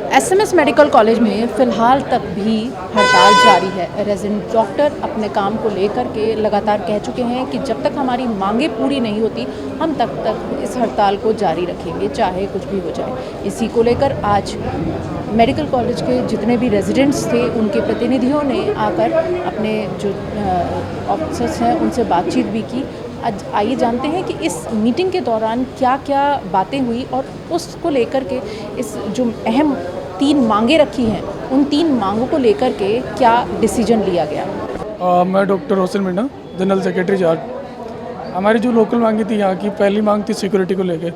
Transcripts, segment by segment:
SMS medical college में फ़िलहाल तक भी हड़ताल जारी है। रेजिडेंट डॉक्टर अपने काम को लेकर के लगातार कह चुके हैं कि जब तक हमारी मांगें पूरी नहीं होती हम तब तक इस हड़ताल को जारी रखेंगे, चाहे कुछ भी हो जाए। इसी को लेकर आज मेडिकल कॉलेज के जितने भी रेजिडेंट्स थे उनके प्रतिनिधियों ने आकर अपने जो ऑफिसर्स हैं उनसे बातचीत भी की। आज आइए जानते हैं कि इस मीटिंग के दौरान क्या क्या बातें हुई और उसको लेकर के इस जो अहम 3 मांगें रखी हैं उन 3 मांगों को लेकर के क्या डिसीजन लिया गया। मैं doctor Hosen Meena, general secretary Jat. हमारी जो लोकल मांगी थी, यहाँ की पहली मांग थी सिक्योरिटी को लेके।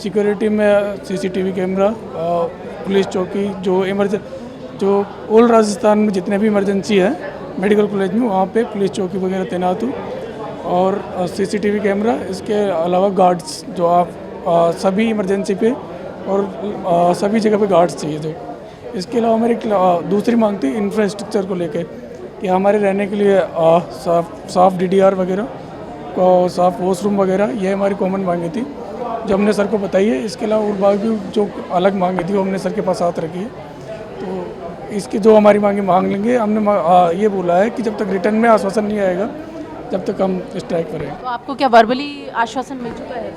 सिक्योरिटी में सीसीटीवी कैमरा, पुलिस चौकी, जो ऑल राजस्थान में जितने भी इमरजेंसी है मेडिकल कॉलेज में वहाँ पे पुलिस चौकी वगैरह तैनात हो और सीसीटीवी कैमरा, इसके अलावा गार्ड्स जो आप सभी इमरजेंसी पे और सभी जगह पे गार्ड्स चाहिए थे। इसके अलावा हमारी दूसरी मांग थी इंफ्रास्ट्रक्चर को लेके कि हमारे रहने के लिए साफ डीडीआर वगैरह, साफ वॉशरूम वगैरह, ये हमारी कॉमन मांगी थी जो हमने सर को बताई है। इसके अलावा और बाकी जो अलग मांगी थी वो हमने सर के पास साथ रखी है। तो इसकी जो हमारी मांगी मांग लेंगे। हमने ये बोला है कि जब तक रिटर्न में आश्वासन नहीं आएगा जब तक हम स्ट्राइक करेंगे। तो आपको क्या वर्बली आश्वासन मिल चुका है?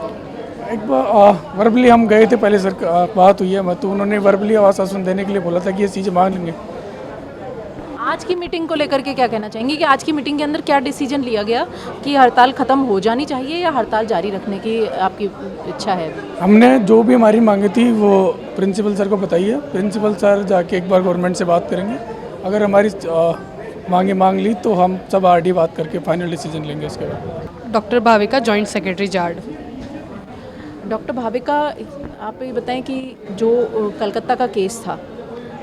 एक बार वर्बली हम गए थे, पहले सर बात हुई है, तो उन्होंने वर्बली आश्वासन देने के लिए बोला था कि ये चीज़ें मांग लेंगे। आज की मीटिंग को लेकर के क्या कहना चाहेंगे कि आज की मीटिंग के अंदर क्या डिसीजन लिया गया कि हड़ताल ख़त्म हो जानी चाहिए या हड़ताल जारी रखने की आपकी इच्छा है? हमने जो भी हमारी मांगे थी वो प्रिंसिपल सर को बताई है। प्रिंसिपल सर जाके एक बार गवर्नमेंट से बात करेंगे। अगर हमारी मांगे मांग ली तो हम सब आरडी बात करके फाइनल डिसीजन लेंगे उसके बाद। Doctor Bhavika, joint secretary jawed. Doctor Bhavika, आप ये बताएं कि जो कलकत्ता का केस था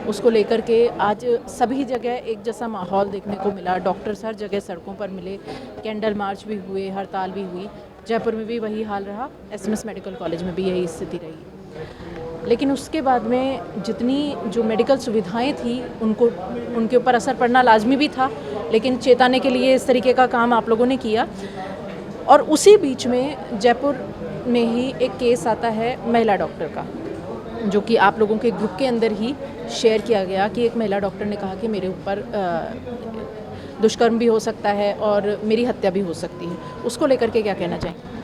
उसको लेकर के आज सभी जगह एक जैसा माहौल देखने को मिला। डॉक्टर्स हर जगह सड़कों पर मिले, कैंडल मार्च भी हुए, हड़ताल भी हुई। जयपुर में भी वही हाल रहा, एसएमएस मेडिकल कॉलेज में भी यही स्थिति रही। लेकिन उसके बाद में जितनी जो मेडिकल सुविधाएं थी उनके ऊपर असर पड़ना लाजमी भी था, लेकिन चेताने के लिए इस तरीके का काम आप लोगों ने किया। और उसी बीच में जयपुर में ही एक केस आता है महिला डॉक्टर का, जो कि आप लोगों के ग्रुप के अंदर ही शेयर किया गया कि एक महिला डॉक्टर ने कहा कि मेरे ऊपर दुष्कर्म भी हो सकता है और मेरी हत्या भी हो सकती है। उसको लेकर के क्या कहना चाहेंगे?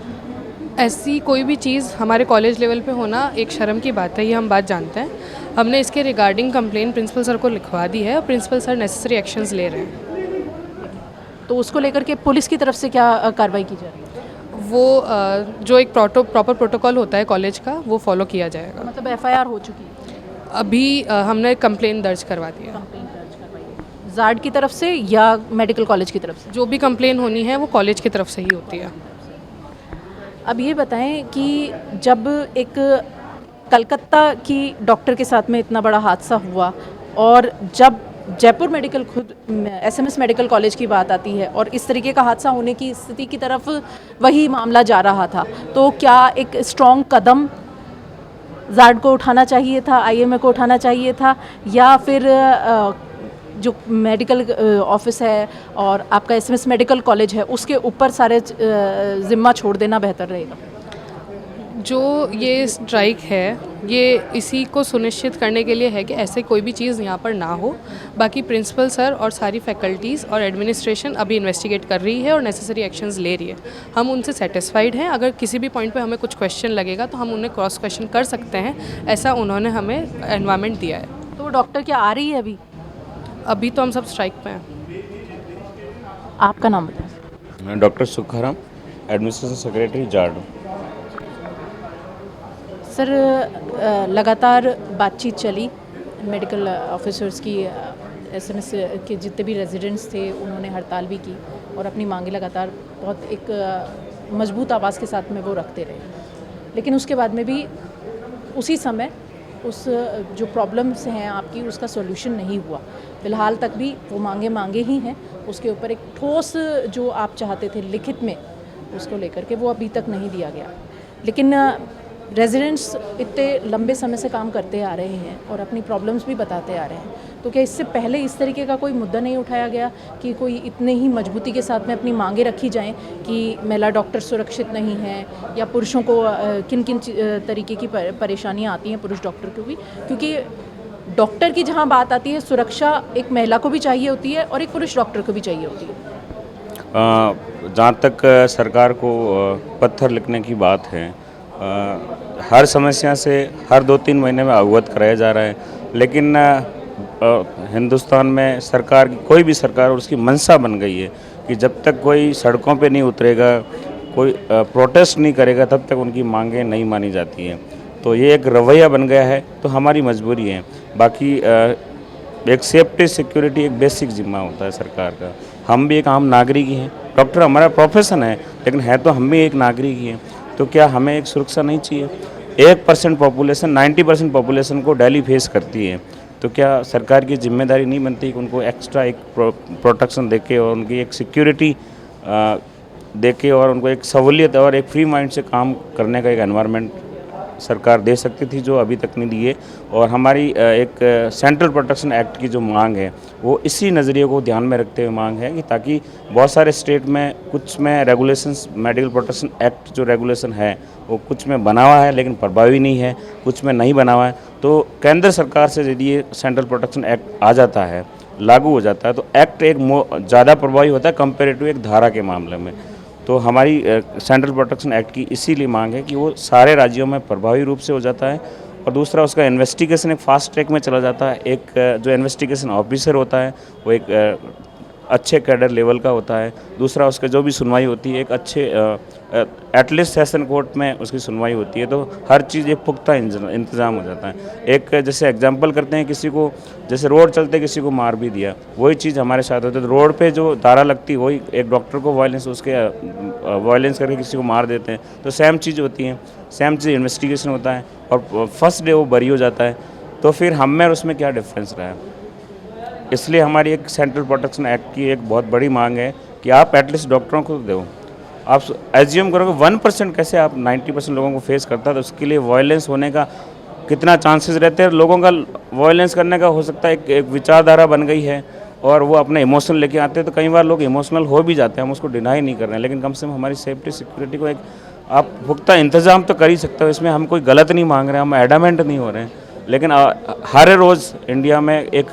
ऐसी कोई भी चीज़ हमारे कॉलेज लेवल पे होना एक शर्म की बात है, ये हम बात जानते हैं। हमने इसके रिगार्डिंग कंप्लेन प्रिंसिपल सर को लिखवा दी है और प्रिंसिपल सर नेसेसरी एक्शंस ले रहे हैं। तो उसको लेकर के पुलिस की तरफ से क्या कार्रवाई की जा रही है? वो जो एक प्रॉपर प्रोटोकॉल होता है कॉलेज का वो फॉलो किया जाएगा। मतलब एफआईआर हो चुकी है? अभी हमने कंप्लेन दर्ज करवा दी है। कंप्लेन दर्ज करवाई है जार्ड की तरफ से या मेडिकल कॉलेज की तरफ से? जो भी कंप्लेन होनी है वो कॉलेज की तरफ से ही होती है। अब ये बताएं कि जब एक कलकत्ता की डॉक्टर के साथ में इतना बड़ा हादसा हुआ और जब जयपुर मेडिकल खुद एसएमएस मेडिकल कॉलेज की बात आती है और इस तरीके का हादसा होने की स्थिति की तरफ वही मामला जा रहा था, तो क्या एक स्ट्रॉन्ग कदम जार्ड को उठाना चाहिए था, आईएमए को उठाना चाहिए था, या फिर जो मेडिकल ऑफिस है और आपका एसएमएस मेडिकल कॉलेज है उसके ऊपर सारे ज़िम्मा छोड़ देना बेहतर रहेगा? जो ये स्ट्राइक है ये इसी को सुनिश्चित करने के लिए है कि ऐसे कोई भी चीज़ यहाँ पर ना हो। बाकी प्रिंसिपल सर और सारी फैकल्टीज़ और एडमिनिस्ट्रेशन अभी इन्वेस्टिगेट कर रही है और नेसेसरी एक्शंस ले रही है। हम उनसे सेटिस्फाइड हैं। अगर किसी भी पॉइंट पे हमें कुछ क्वेश्चन लगेगा तो हम उन्हें क्रॉस क्वेश्चन कर सकते हैं, ऐसा उन्होंने हमें एनवायरनमेंट दिया है। तो डॉक्टर क्या आ रही है अभी? अभी तो हम सब स्ट्राइक पे हैं। आपका नाम बताएं। मैं doctor Sukharam, administration secretary jawed. Sir, लगातार बातचीत चली मेडिकल ऑफिसर्स की, एसएमएस के जितने भी रेजिडेंट्स थे उन्होंने हड़ताल भी की और अपनी मांगे लगातार बहुत एक मजबूत आवाज़ के साथ में वो रखते रहे। लेकिन उसके बाद में भी उसी समय उस जो प्रॉब्लम्स हैं आपकी उसका सॉल्यूशन नहीं हुआ। फ़िलहाल तक भी वो मांगे ही हैं। उसके ऊपर एक ठोस जो आप चाहते थे लिखित में उसको लेकर के वो अभी तक नहीं दिया गया। लेकिन रेजिडेंट्स इतने लंबे समय से काम करते आ रहे हैं और अपनी प्रॉब्लम्स भी बताते आ रहे हैं, तो क्या इससे पहले इस तरीके का कोई मुद्दा नहीं उठाया गया कि कोई इतने ही मजबूती के साथ में अपनी मांगे रखी जाएं कि महिला डॉक्टर सुरक्षित नहीं हैं या पुरुषों को किन किन तरीके की परेशानियां आती हैं पुरुष डॉक्टर को भी? क्योंकि डॉक्टर की जहाँ बात आती है, सुरक्षा एक महिला को भी चाहिए होती है और एक पुरुष डॉक्टर को भी चाहिए होती है। जहाँ तक सरकार को पत्थर लिखने की बात है, हर समस्या से हर 2-3 महीने में अवगत कराया जा रहा है, लेकिन हिंदुस्तान में सरकार की कोई भी सरकार और उसकी मंशा बन गई है कि जब तक कोई सड़कों पे नहीं उतरेगा, कोई प्रोटेस्ट नहीं करेगा, तब तक उनकी मांगें नहीं मानी जाती हैं। तो ये एक रवैया बन गया है, तो हमारी मजबूरी है। बाकी एक सेफ्टी सिक्योरिटी एक बेसिक जिम्मा होता है सरकार का। हम भी एक आम नागरिक ही हैं, डॉक्टर हमारा प्रोफेशन है, लेकिन है तो हम भी एक नागरिक ही हैं। तो क्या हमें एक सुरक्षा नहीं चाहिए? 1% पॉपुलेशन 90% पॉपुलेशन को डेली फेस करती है, तो क्या सरकार की जिम्मेदारी नहीं बनती कि उनको एक्स्ट्रा एक प्रोटेक्शन देके और उनकी एक सिक्योरिटी देके और उनको एक सहूलियत और एक फ्री माइंड से काम करने का एक एनवायरनमेंट सरकार दे सकती थी, जो अभी तक नहीं दी है। और हमारी एक सेंट्रल प्रोटेक्शन एक्ट की जो मांग है, वो इसी नज़रिए को ध्यान में रखते हुए मांग है कि ताकि बहुत सारे स्टेट में कुछ में रेगुलेशंस, मेडिकल प्रोटेक्शन एक्ट जो रेगुलेशन है वो कुछ में बना हुआ है लेकिन प्रभावी नहीं है, कुछ में नहीं बना हुआ है। तो केंद्र सरकार से यदि ये सेंट्रल प्रोटेक्शन एक्ट आ जाता है, लागू हो जाता है, तो एक्ट एक ज़्यादा प्रभावी होता है कंपेरेटिव एक धारा के मामले में। तो हमारी सेंट्रल प्रोटेक्शन एक्ट की इसीलिए मांग है कि वो सारे राज्यों में प्रभावी रूप से हो जाता है। और दूसरा, उसका इन्वेस्टिगेशन एक फास्ट ट्रैक में चला जाता है। एक जो इन्वेस्टिगेशन ऑफिसर होता है वो एक अच्छे कैडर लेवल का होता है। दूसरा, उसका जो भी सुनवाई होती है एक अच्छे एटलीस्ट सेशन कोर्ट में उसकी सुनवाई होती है। तो हर चीज़ एक पुख्ता इंतज़ाम हो जाता है। एक जैसे एग्जांपल करते हैं, किसी को जैसे रोड चलते किसी को मार भी दिया, वही चीज़ हमारे साथ होती है। तो रोड पे जो धारा लगती है वही एक डॉक्टर को वायलेंस वायलेंस करके किसी को मार देते हैं, तो सेम चीज़ होती है, सेम चीज़ इन्वेस्टिगेशन होता है और फर्स्ट डे वो बरी हो जाता है। तो फिर हम में और उसमें क्या डिफरेंस रहा है? इसलिए हमारी एक सेंट्रल प्रोटेक्शन एक्ट की एक बहुत बड़ी मांग है कि आप एटलीस्ट डॉक्टरों को दो। आप एज्यूम करोगे 1% कैसे आप 90% लोगों को फेस करता है, तो उसके लिए वायलेंस होने का कितना चांसेस रहते हैं? लोगों का वायलेंस करने का हो सकता है एक विचारधारा बन गई है और वो अपने इमोशन लेके आते हैं, तो कई बार लोग इमोशनल हो भी जाते हैं, हम उसको डिनाई नहीं कर रहे हैं, लेकिन कम से कम हमारी सेफ्टी सिक्योरिटी को एक आप पुख्ता इंतजाम तो कर ही सकते हो। इसमें हम कोई गलत नहीं मांग रहे हैं, हम एडामेंट नहीं हो रहे हैं, लेकिन हर रोज़ इंडिया में एक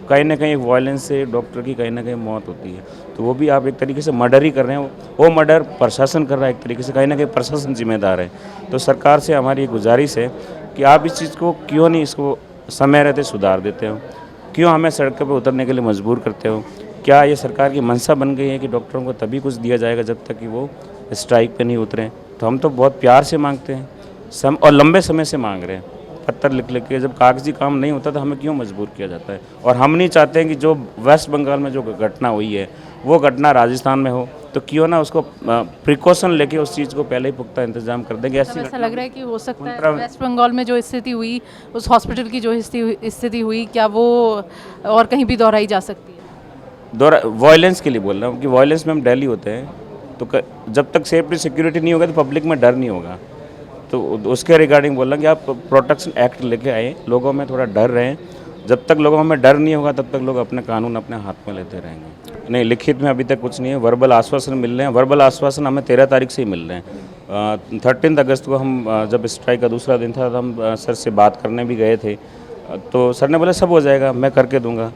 कहीं ना कहीं वायलेंस से डॉक्टर की कहीं ना कहीं मौत होती है। तो वो भी आप एक तरीके से मर्डर ही कर रहे हैं, वो मर्डर प्रशासन कर रहा है, एक तरीके से कहीं ना कहीं प्रशासन जिम्मेदार है। तो सरकार से हमारी गुजारिश है कि आप इस चीज़ को क्यों नहीं इसको समय रहते सुधार देते हो, क्यों हमें सड़कों पर उतरने के लिए मजबूर करते हो? क्या ये सरकार की मंशा बन गई है कि डॉक्टरों को तभी कुछ दिया जाएगा जब तक कि वो स्ट्राइक पे नहीं उतरें? तो हम तो बहुत प्यार से मांगते हैं और लंबे समय से मांग रहे हैं, पत्थर लिख के। जब कागजी काम नहीं होता तो हमें क्यों मजबूर किया जाता है? और हम नहीं चाहते हैं कि जो वेस्ट बंगाल में जो घटना हुई है वो घटना राजस्थान में हो, तो क्यों ना उसको प्रिकॉशन लेके उस चीज़ को पहले ही पुख्ता इंतजाम कर देंगे। ऐसा लग रहा है कि हो सकता है वेस्ट बंगाल में जो स्थिति हुई, उस हॉस्पिटल की जो स्थिति हुई, क्या वो और कहीं भी दोहराई जा सकती है? वायलेंस के लिए बोल रहा हूँ कि वायलेंस में हम दिल्ली होते हैं, तो जब तक सेफ्टी सिक्योरिटी नहीं होगा तो पब्लिक में डर नहीं होगा। तो उसके रिगार्डिंग बोल रहा हूँ कि आप प्रोटेक्शन एक्ट लेके आए, लोगों में थोड़ा डर रहे। जब तक लोगों में डर नहीं होगा तब तक लोग अपने कानून अपने हाथ में लेते रहेंगे। नहीं, लिखित में अभी तक कुछ नहीं है, वर्बल आश्वासन मिल रहे हैं। वर्बल आश्वासन हमें 13 तारीख से ही मिल रहे हैं। 13 अगस्त को हम जब स्ट्राइक का दूसरा दिन था, तो हम सर से बात करने भी गए थे, तो सर ने बोला सब हो जाएगा, मैं करके दूंगा।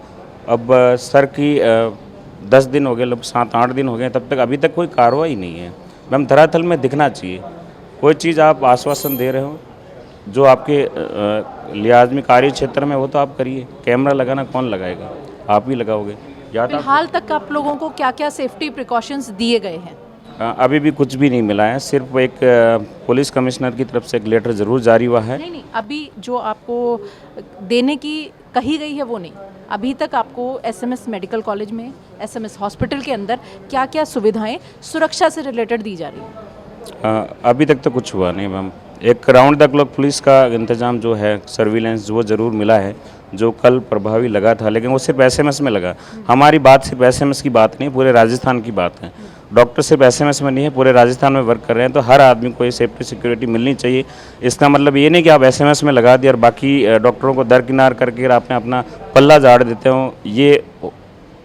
अब सर की 10 दिन हो गए, मतलब 7-8 दिन हो गए, तब तक अभी तक कोई कार्रवाई नहीं है। मैम, धरातल में दिखना चाहिए। कोई चीज़ आप आश्वासन दे रहे हो जो आपके लिहाज में कार्य क्षेत्र में, वो तो आप करिए। कैमरा लगाना कौन लगाएगा? आप ही लगाओगे। फिलहाल तक आप लोगों को क्या क्या सेफ्टी प्रिकॉशंस दिए गए हैं? अभी भी कुछ भी नहीं मिला है, सिर्फ एक पुलिस कमिश्नर की तरफ से एक लेटर ज़रूर जारी हुआ है। नहीं, अभी जो आपको देने की कही गई है वो नहीं। अभी तक आपको एसएमएस मेडिकल कॉलेज में, एसएमएस हॉस्पिटल के अंदर क्या क्या सुविधाएं सुरक्षा से रिलेटेड दी जा रही है? अभी तक तो कुछ हुआ नहीं मैम। एक राउंड द क्लॉक पुलिस का इंतजाम जो है, सर्विलेंस, वो ज़रूर मिला है, जो कल प्रभावी लगा था, लेकिन वो सिर्फ एसएमएस में लगा। हमारी बात सिर्फ एसएमएस की बात नहीं, पूरे राजस्थान की बात है। डॉक्टर सिर्फ एसएमएस में नहीं है, पूरे राजस्थान में वर्क कर रहे हैं। तो हर आदमी को ये सेफ्टी सिक्योरिटी मिलनी चाहिए। इसका मतलब ये नहीं कि आप एसएमएस में लगा दिया और बाकी डॉक्टरों को दरकिनार करके आपने अपना पल्ला झाड़ देते हो, ये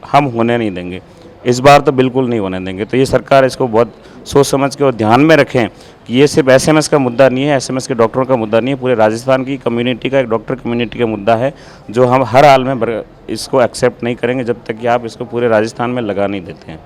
हम होने नहीं देंगे। इस बार तो बिल्कुल नहीं होने देंगे। तो ये सरकार इसको बहुत सोच समझ के और ध्यान में रखें कि ये सिर्फ एसएमएस का मुद्दा नहीं है, एसएमएस के डॉक्टरों का मुद्दा नहीं है, पूरे राजस्थान की कम्युनिटी का, एक डॉक्टर कम्युनिटी का मुद्दा है, जो हम हर हाल में इसको एक्सेप्ट नहीं करेंगे जब तक कि आप इसको पूरे राजस्थान में लगा नहीं देते हैं।